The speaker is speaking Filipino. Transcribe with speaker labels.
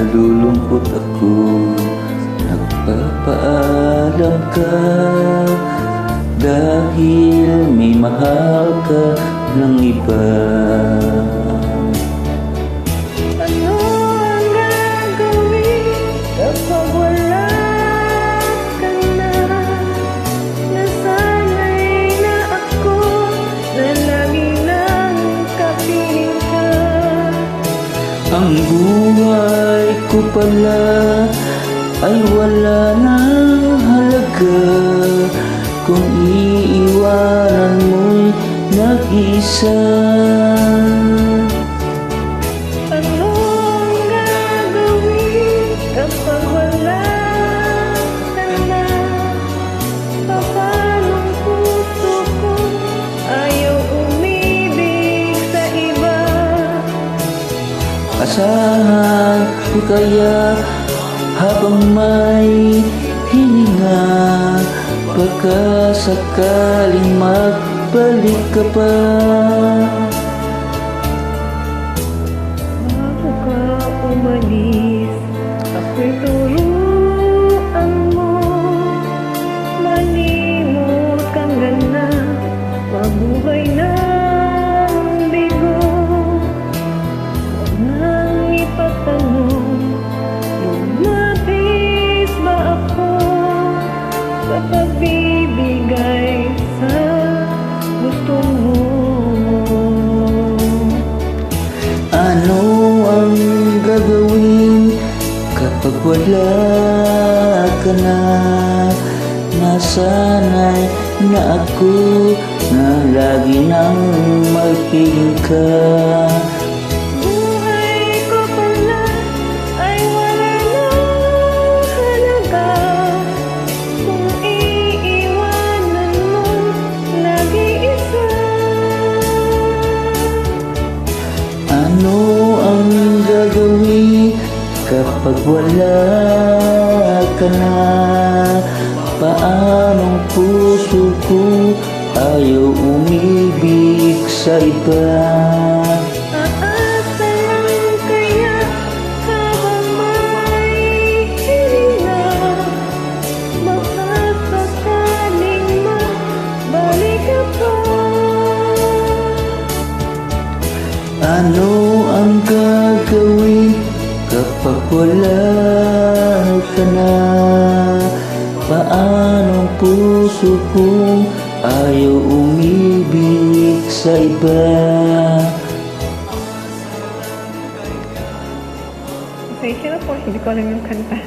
Speaker 1: nalulungkot ako. Nagpapaalam ka dahil may mahal ka ng iba.
Speaker 2: Ano ang gagawin kapag wala ka na? Nasanay na ako na lagi nang kapiling ka.
Speaker 1: Ang buhay ko pala ay wala nang halaga kung iiwanan mo'y nag-isa.
Speaker 2: Ano ang gagawin kapag wala ka na? Papanong puso ko ayaw umibig sa iba.
Speaker 1: Asahan ko kaya habang may hininga, baka sakaling magbalik ka pa.
Speaker 2: Bago ka umalis, ako'y turuan mo. Malimot kang gana, mabuhay ng bigo. Huwag nang ipatanong, lumapis ba ako sa pagbibigay sa gusto mo?
Speaker 1: Ano ang gagawin kapag wala ka na? Nasanay na ako na lagi nang magpiling ka.
Speaker 2: Buhay ko pala ay wala nang halaga kung iiwanan mo nag-iisa.
Speaker 1: Ano ang gagawin kapag wala ka na? Paanong puso ko ayaw umibig sa iba?
Speaker 2: Aasa lang kaya habang may hininga, baka sakaling mabalik ka pa.
Speaker 1: Ano ang gagawin kapag wala ka na? Paanong puso ko ayaw umibig sa iba?
Speaker 2: Pasensya na po, hindi ko alam yung kanta.